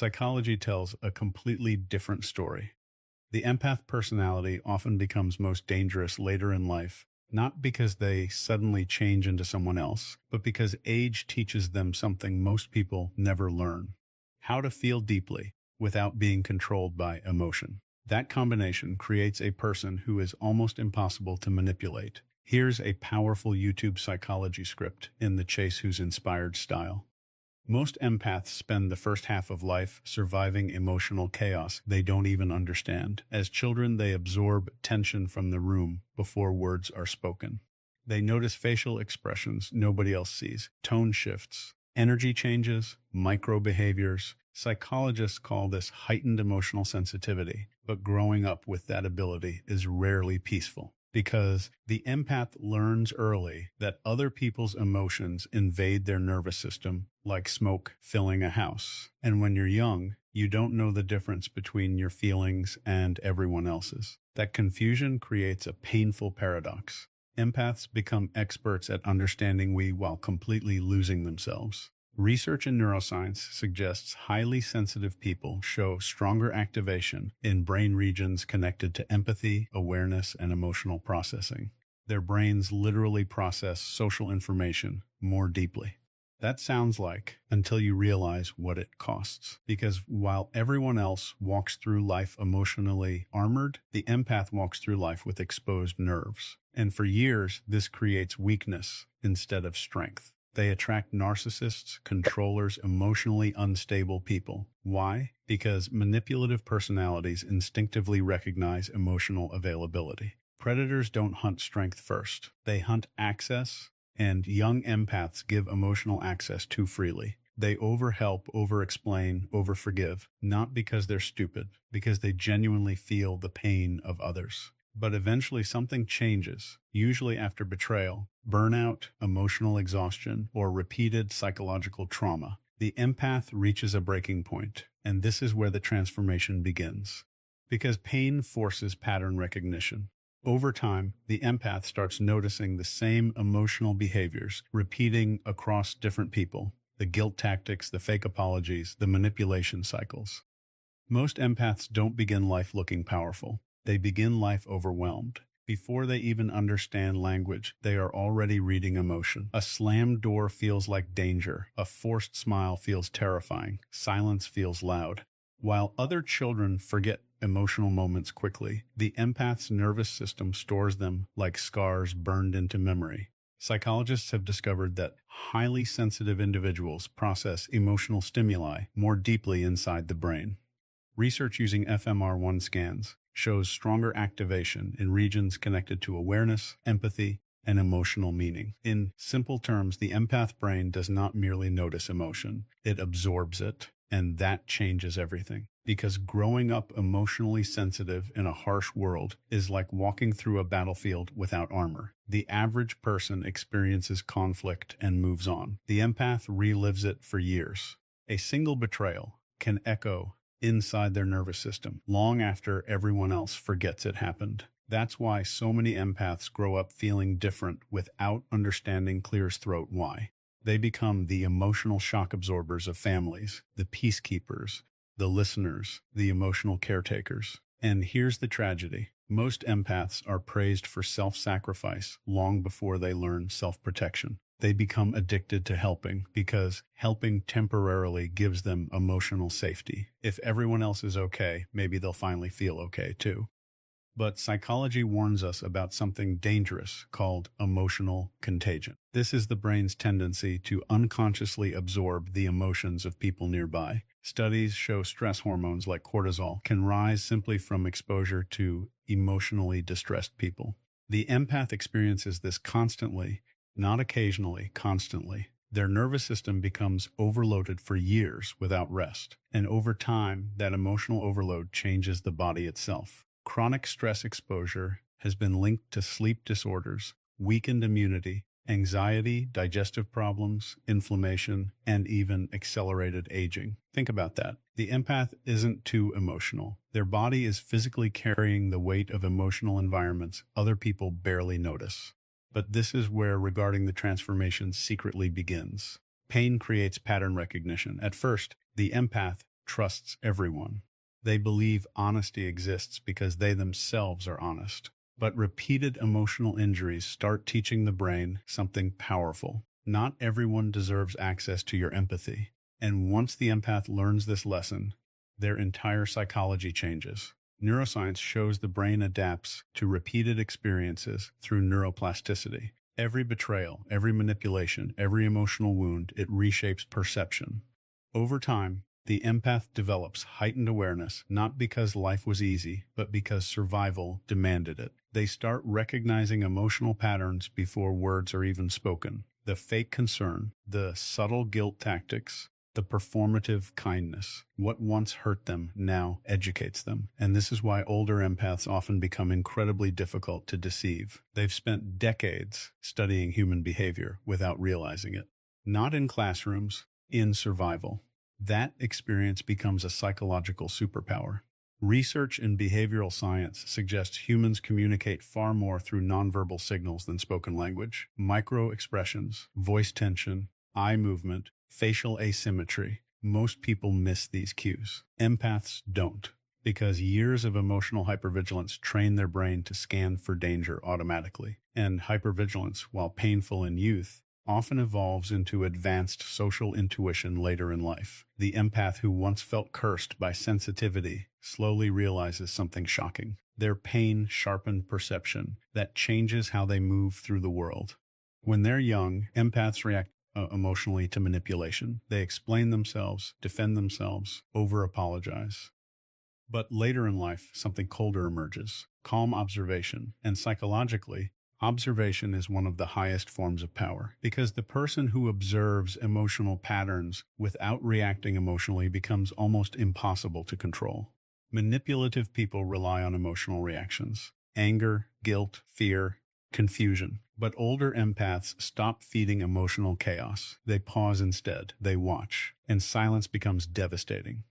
Psychology tells a completely different story. The empath personality often becomes most dangerous later in life, not because they suddenly change into someone else, but because age teaches them something most people never learn: how to feel deeply without being controlled by emotion. That combination creates a person who is almost impossible to manipulate. Here's a powerful YouTube psychology script in the Chase Hughes inspired style. Most empaths spend the first half of life surviving emotional chaos they don't even understand. As children, they absorb tension from the room before words are spoken. They notice facial expressions nobody else sees, tone shifts, energy changes, micro behaviors. Psychologists call this heightened emotional sensitivity, but growing up with that ability is rarely peaceful. Because the empath learns early that other people's emotions invade their nervous system like smoke filling a house. And when you're young, you don't know the difference between your feelings and everyone else's. That confusion creates a painful paradox. Empaths become experts at understanding we while completely losing themselves. Research in neuroscience suggests highly sensitive people show stronger activation in brain regions connected to empathy, awareness, and emotional processing. Their brains literally process social information more deeply. That sounds like until you realize what it costs. Because while everyone else walks through life emotionally armored, the empath walks through life with exposed nerves. And for years, this creates weakness instead of strength. They attract narcissists, controllers, emotionally unstable people. Why? Because manipulative personalities instinctively recognize emotional availability. Predators don't hunt strength first. They hunt access, and young empaths give emotional access too freely. They overhelp, overexplain, overforgive, not because they're stupid, because they genuinely feel the pain of others. But eventually something changes, usually after betrayal, burnout, emotional exhaustion, or repeated psychological trauma. The empath reaches a breaking point, and this is where the transformation begins. Because pain forces pattern recognition. Over time, the empath starts noticing the same emotional behaviors repeating across different people: the guilt tactics, the fake apologies, the manipulation cycles. Most empaths don't begin life looking powerful. They begin life overwhelmed. Before they even understand language, they are already reading emotion. A slammed door feels like danger. A forced smile feels terrifying. Silence feels loud. While other children forget emotional moments quickly, the empath's nervous system stores them like scars burned into memory. Psychologists have discovered that highly sensitive individuals process emotional stimuli more deeply inside the brain. Research using fMRI scans shows stronger activation in regions connected to awareness, empathy, and emotional meaning. In simple terms, the empath brain does not merely notice emotion, it absorbs it, and that changes everything. Because growing up emotionally sensitive in a harsh world is like walking through a battlefield without armor. The average person experiences conflict and moves on. The empath relives it for years. A single betrayal can echo inside their nervous system long after everyone else forgets it happened. That's why so many empaths grow up feeling different without understanding clear as throat why. They become the emotional shock absorbers of families, the peacekeepers, the listeners, the emotional caretakers. And here's the tragedy. Most empaths are praised for self-sacrifice long before they learn self-protection. They become addicted to helping because helping temporarily gives them emotional safety. If everyone else is okay, maybe they'll finally feel okay too. But psychology warns us about something dangerous called emotional contagion. This is the brain's tendency to unconsciously absorb the emotions of people nearby. Studies show stress hormones like cortisol can rise simply from exposure to emotionally distressed people. The empath experiences this constantly, not occasionally, constantly. Their nervous system becomes overloaded for years without rest. And over time, that emotional overload changes the body itself. Chronic stress exposure has been linked to sleep disorders, weakened immunity, anxiety, digestive problems, inflammation, and even accelerated aging. Think about that. The empath isn't too emotional. Their body is physically carrying the weight of emotional environments other people barely notice. But this is where regarding the transformation secretly begins. Pain creates pattern recognition. At first, the empath trusts everyone. They believe honesty exists because they themselves are honest. But repeated emotional injuries start teaching the brain something powerful. Not everyone deserves access to your empathy. And once the empath learns this lesson, their entire psychology changes. Neuroscience shows the brain adapts to repeated experiences through neuroplasticity. Every betrayal, every manipulation, every emotional wound, it reshapes perception. Over time, the empath develops heightened awareness, not because life was easy, but because survival demanded it. They start recognizing emotional patterns before words are even spoken. The fake concern, the subtle guilt tactics, the performative kindness. What once hurt them now educates them. And this is why older empaths often become incredibly difficult to deceive. They've spent decades studying human behavior without realizing it. Not in classrooms, in survival. That experience becomes a psychological superpower. Research in behavioral science suggests humans communicate far more through nonverbal signals than spoken language. Micro-expressions, voice tension, eye movement, facial asymmetry. Most people miss these cues. Empaths don't, because years of emotional hypervigilance train their brain to scan for danger automatically. And hypervigilance, while painful in youth, often evolves into advanced social intuition later in life. The empath who once felt cursed by sensitivity slowly realizes something shocking. Their pain sharpened perception that changes how they move through the world. When they're young, empaths react emotionally to manipulation. They explain themselves, defend themselves, over-apologize. But later in life, something colder emerges, calm observation, and psychologically, observation is one of the highest forms of power, because the person who observes emotional patterns without reacting emotionally becomes almost impossible to control. Manipulative people rely on emotional reactions: anger, guilt, fear, confusion. But older empaths stop feeding emotional chaos. They pause instead. They watch. And silence becomes devastating.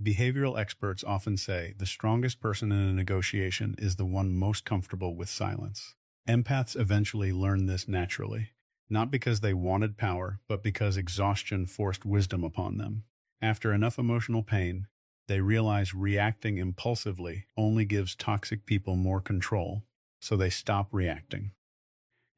Behavioral experts often say the strongest person in a negotiation is the one most comfortable with silence. Empaths eventually learn this naturally, not because they wanted power, but because exhaustion forced wisdom upon them. After enough emotional pain, they realize reacting impulsively only gives toxic people more control, so they stop reacting.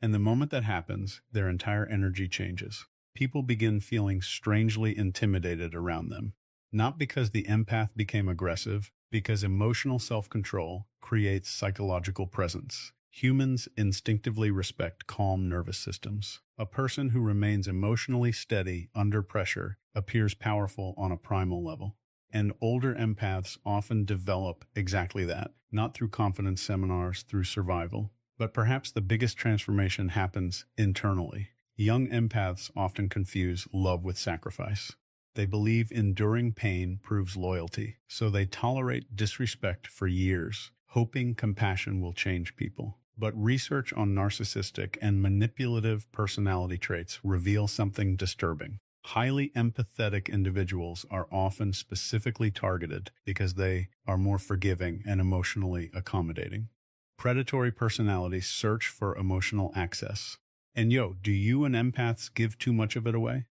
And the moment that happens, their entire energy changes. People begin feeling strangely intimidated around them. Not because the empath became aggressive, because emotional self-control creates psychological presence. Humans instinctively respect calm nervous systems. A person who remains emotionally steady under pressure appears powerful on a primal level. And older empaths often develop exactly that, not through confidence seminars, through survival. But perhaps the biggest transformation happens internally. Young empaths often confuse love with sacrifice. They believe enduring pain proves loyalty, so they tolerate disrespect for years, hoping compassion will change people. But research on narcissistic and manipulative personality traits reveal something disturbing. Highly empathetic individuals are often specifically targeted because they are more forgiving and emotionally accommodating. Predatory personalities search for emotional access. And do you and empaths give too much of it away?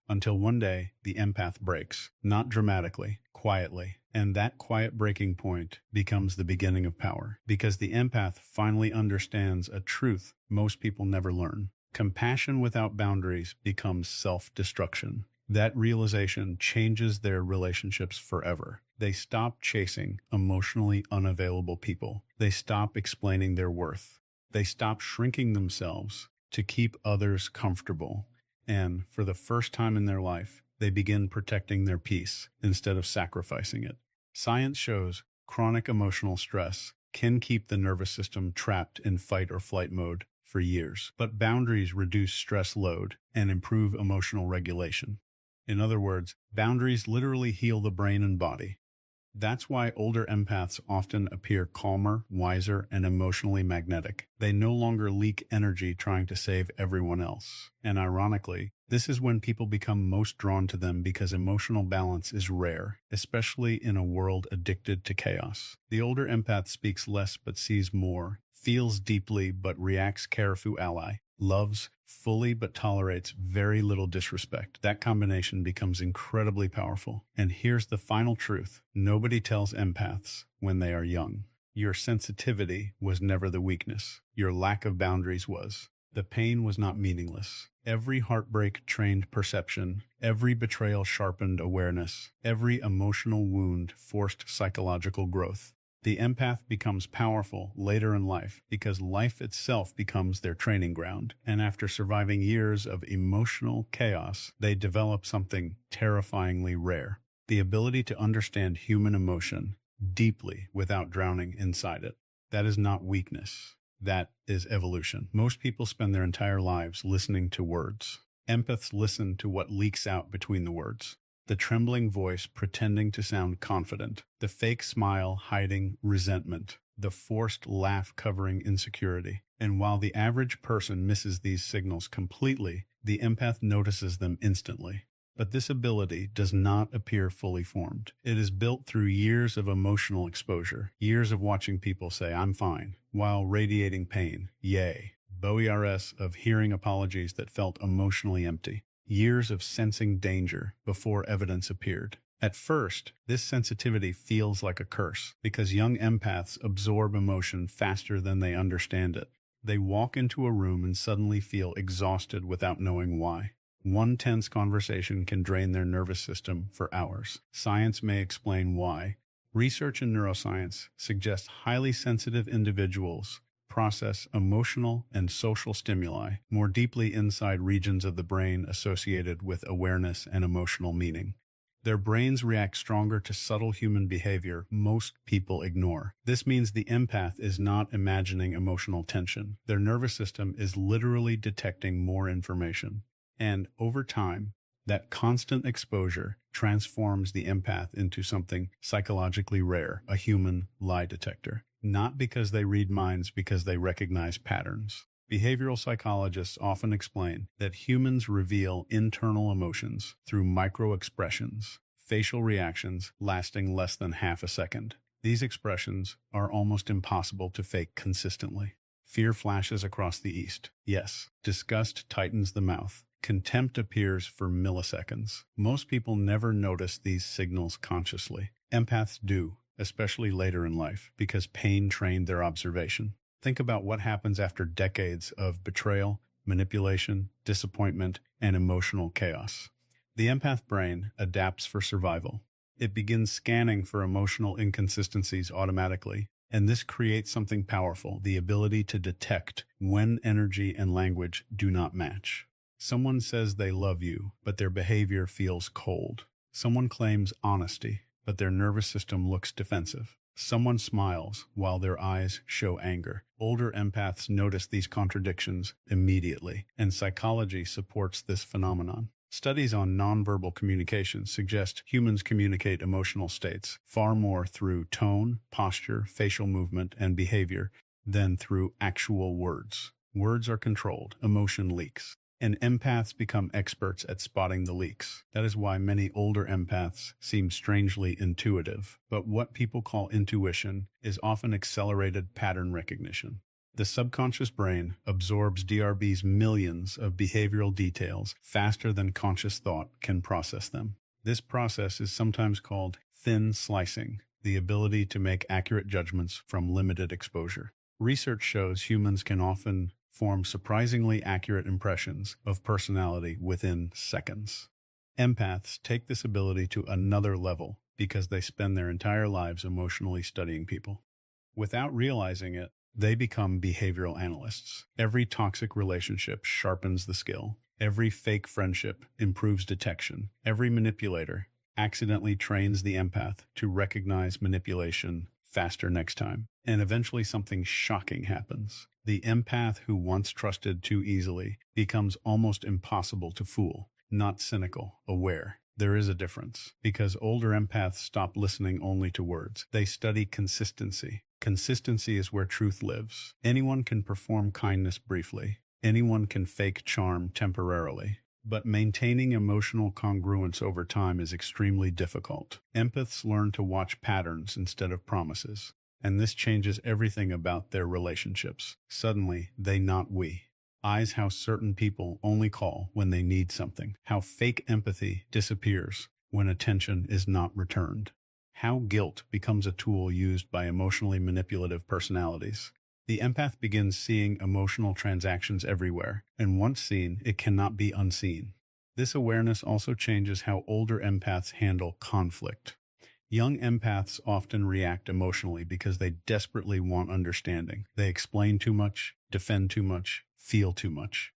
Until one day, the empath breaks, not dramatically, quietly. And that quiet breaking point becomes the beginning of power, because the empath finally understands a truth most people never learn. Compassion without boundaries becomes self-destruction. That realization changes their relationships forever. They stop chasing emotionally unavailable people. They stop explaining their worth. They stop shrinking themselves to keep others comfortable. And for the first time in their life, they begin protecting their peace instead of sacrificing it. Science shows chronic emotional stress can keep the nervous system trapped in fight or flight mode for years. But boundaries reduce stress load and improve emotional regulation. In other words, boundaries literally heal the brain and body. That's why older empaths often appear calmer, wiser, and emotionally magnetic. They no longer leak energy trying to save everyone else. And ironically, this is when people become most drawn to them, because emotional balance is rare, especially in a world addicted to chaos. The older empath speaks less but sees more, feels deeply but reacts care through ally, loves fully but tolerates very little disrespect. That combination becomes incredibly powerful. And here's the final truth. Nobody tells empaths when they are young. Your sensitivity was never the weakness. Your lack of boundaries was. The pain was not meaningless. Every heartbreak trained perception, every betrayal sharpened awareness, every emotional wound forced psychological growth. The empath becomes powerful later in life because life itself becomes their training ground. And after surviving years of emotional chaos, they develop something terrifyingly rare: the ability to understand human emotion deeply without drowning inside it. That is not weakness. That is evolution. Most people spend their entire lives listening to words. Empaths listen to what leaks out between the words. The trembling voice pretending to sound confident, the fake smile hiding resentment, the forced laugh covering insecurity. And while the average person misses these signals completely, the empath notices them instantly. But this ability does not appear fully formed. It is built through years of emotional exposure, years of watching people say, "I'm fine," while radiating pain. Yay. Years of hearing apologies that felt emotionally empty. Years of sensing danger before evidence appeared. At first, this sensitivity feels like a curse because young empaths absorb emotion faster than they understand it. They walk into a room and suddenly feel exhausted without knowing why. One tense conversation can drain their nervous system for hours. Science may explain why. Research in neuroscience suggests highly sensitive individuals process emotional and social stimuli more deeply inside regions of the brain associated with awareness and emotional meaning. Their brains react stronger to subtle human behavior most people ignore. This means the empath is not imagining emotional tension. Their nervous system is literally detecting more information. And over time, that constant exposure transforms the empath into something psychologically rare, a human lie detector. Not because they read minds, because they recognize patterns. Behavioral psychologists often explain that humans reveal internal emotions through micro-expressions, facial reactions lasting less than half a second. These expressions are almost impossible to fake consistently. Fear flashes across the east. Yes, disgust tightens the mouth. Contempt appears for milliseconds. Most people never notice these signals consciously. Empaths do, especially later in life, because pain trained their observation. Think about what happens after decades of betrayal, manipulation, disappointment, and emotional chaos. The empath brain adapts for survival. It begins scanning for emotional inconsistencies automatically, and this creates something powerful: the ability to detect when energy and language do not match. Someone says they love you, but their behavior feels cold. Someone claims honesty, but their nervous system looks defensive. Someone smiles while their eyes show anger. Older empaths notice these contradictions immediately, and psychology supports this phenomenon. Studies on nonverbal communication suggest humans communicate emotional states far more through tone, posture, facial movement, and behavior than through actual words. Words are controlled, emotion leaks. And empaths become experts at spotting the leaks. That is why many older empaths seem strangely intuitive. But what people call intuition is often accelerated pattern recognition. The subconscious brain absorbs DRB's millions of behavioral details faster than conscious thought can process them. This process is sometimes called thin slicing, the ability to make accurate judgments from limited exposure. Research shows humans can often form surprisingly accurate impressions of personality within seconds. Empaths take this ability to another level because they spend their entire lives emotionally studying people. Without realizing it, they become behavioral analysts. Every toxic relationship sharpens the skill. Every fake friendship improves detection. Every manipulator accidentally trains the empath to recognize manipulation faster next time. And eventually something shocking happens. The empath who once trusted too easily becomes almost impossible to fool. Not cynical, aware. There is a difference, because older empaths stop listening only to words. They study consistency. Consistency is where truth lives. Anyone can perform kindness briefly. Anyone can fake charm temporarily. But maintaining emotional congruence over time is extremely difficult. Empaths learn to watch patterns instead of promises. And this changes everything about their relationships. Suddenly, they, not we, eyes how certain people only call when they need something, how fake empathy disappears when attention is not returned, how guilt becomes a tool used by emotionally manipulative personalities. The empath begins seeing emotional transactions everywhere, and once seen, it cannot be unseen. This awareness also changes how older empaths handle conflict. Young empaths often react emotionally because they desperately want understanding. They explain too much, defend too much, feel too much.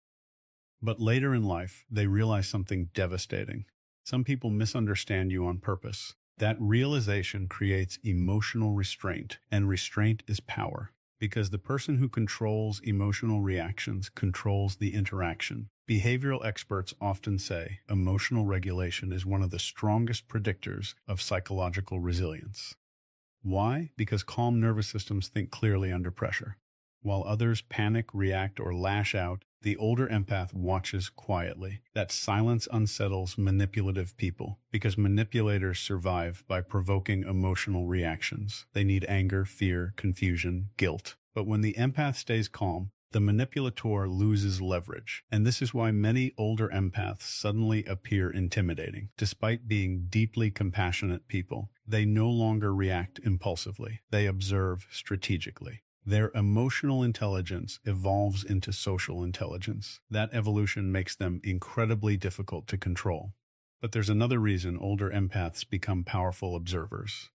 But later in life, they realize something devastating. Some people misunderstand you on purpose. That realization creates emotional restraint, and restraint is power. Because the person who controls emotional reactions controls the interaction. Behavioral experts often say emotional regulation is one of the strongest predictors of psychological resilience. Why? Because calm nervous systems think clearly under pressure. While others panic, react, or lash out, the older empath watches quietly. That silence unsettles manipulative people because manipulators survive by provoking emotional reactions. They need anger, fear, confusion, guilt. But when the empath stays calm, the manipulator loses leverage. And this is why many older empaths suddenly appear intimidating. Despite being deeply compassionate people, they no longer react impulsively. They observe strategically. Their emotional intelligence evolves into social intelligence. That evolution makes them incredibly difficult to control. But there's another reason older empaths become powerful observers.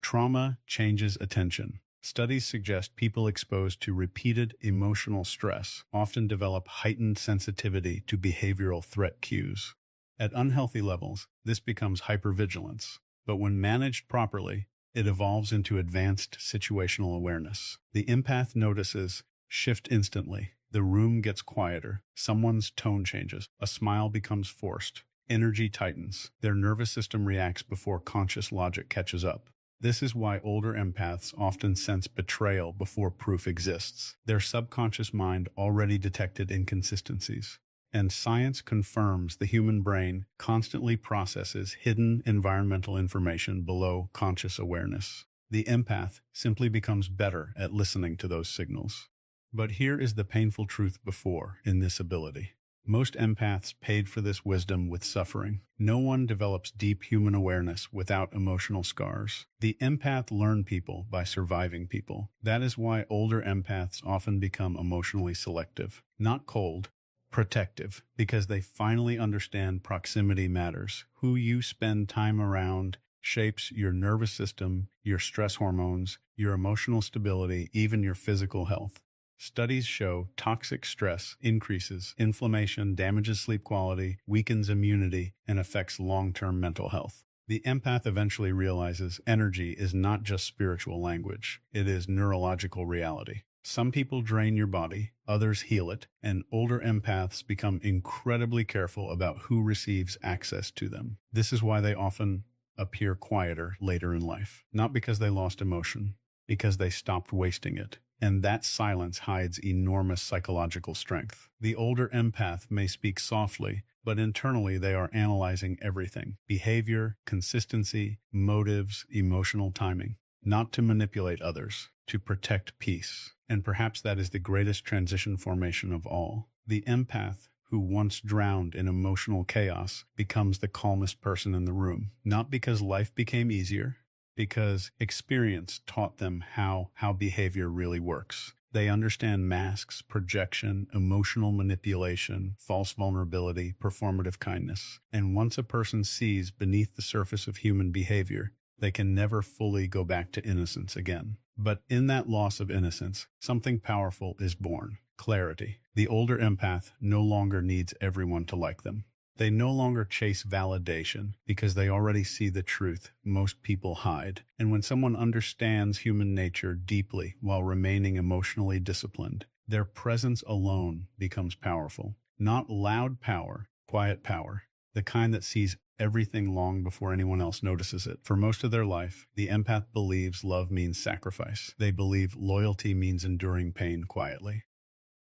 Trauma changes attention. Studies suggest people exposed to repeated emotional stress often develop heightened sensitivity to behavioral threat cues. At unhealthy levels, this becomes hypervigilance. But when managed properly, it evolves into advanced situational awareness. The empath notices shift instantly. The room gets quieter. Someone's tone changes. A smile becomes forced. Energy tightens. Their nervous system reacts before conscious logic catches up. This is why older empaths often sense betrayal before proof exists. Their subconscious mind already detected inconsistencies. And science confirms the human brain constantly processes hidden environmental information below conscious awareness. The empath simply becomes better at listening to those signals. But here is the painful truth before in this ability. Most empaths paid for this wisdom with suffering. No one develops deep human awareness without emotional scars. The empath learned people by surviving people. That is why older empaths often become emotionally selective, not cold, protective, because they finally understand proximity matters. Who you spend time around shapes your nervous system, your stress hormones, your emotional stability, even your physical health. Studies show toxic stress increases inflammation, damages sleep quality, weakens immunity, and affects long-term mental health. The empath eventually realizes energy is not just spiritual language, it is neurological reality. Some people drain your body, others heal it, and older empaths become incredibly careful about who receives access to them. This is why they often appear quieter later in life, not because they lost emotion, because they stopped wasting it. And that silence hides enormous psychological strength. The older empath may speak softly, but internally they are analyzing everything: behavior, consistency, motives, emotional timing. Not to manipulate others, to protect peace. And perhaps that is the greatest transition formation of all. The empath, who once drowned in emotional chaos, becomes the calmest person in the room. Not because life became easier, because experience taught them how behavior really works. They understand masks, projection, emotional manipulation, false vulnerability, performative kindness. And once a person sees beneath the surface of human behavior, they can never fully go back to innocence again. But in that loss of innocence, something powerful is born: clarity. The older empath no longer needs everyone to like them. They no longer chase validation because they already see the truth most people hide. And when someone understands human nature deeply while remaining emotionally disciplined, their presence alone becomes powerful. Not loud power, quiet power, the kind that sees everything long before anyone else notices it. For most of their life, the empath believes love means sacrifice. They believe loyalty means enduring pain quietly.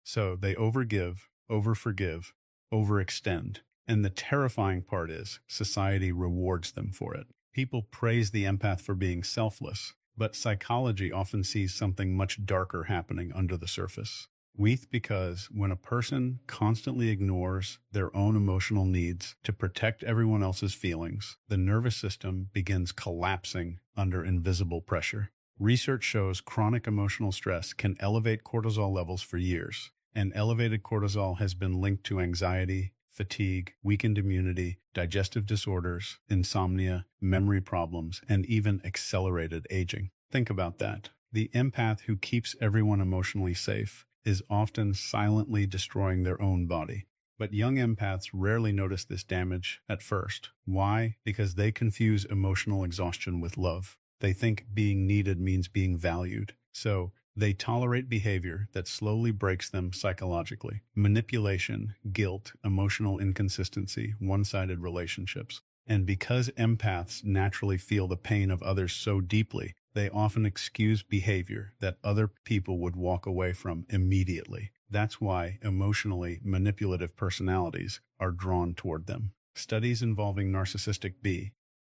So they overgive, overforgive, overextend. And the terrifying part is, society rewards them for it. People praise the empath for being selfless, but psychology often sees something much darker happening under the surface. Weak because when a person constantly ignores their own emotional needs to protect everyone else's feelings, the nervous system begins collapsing under invisible pressure. Research shows chronic emotional stress can elevate cortisol levels for years, and elevated cortisol has been linked to anxiety, fatigue, weakened immunity, digestive disorders, insomnia, memory problems, and even accelerated aging. Think about that. The empath who keeps everyone emotionally safe is often silently destroying their own body. But young empaths rarely notice this damage at first. Why? Because they confuse emotional exhaustion with love. They think being needed means being valued. So they tolerate behavior that slowly breaks them psychologically. Manipulation, guilt, emotional inconsistency, one-sided relationships. And because empaths naturally feel the pain of others so deeply, they often excuse behavior that other people would walk away from immediately. That's why emotionally manipulative personalities are drawn toward them. Studies involving narcissistic B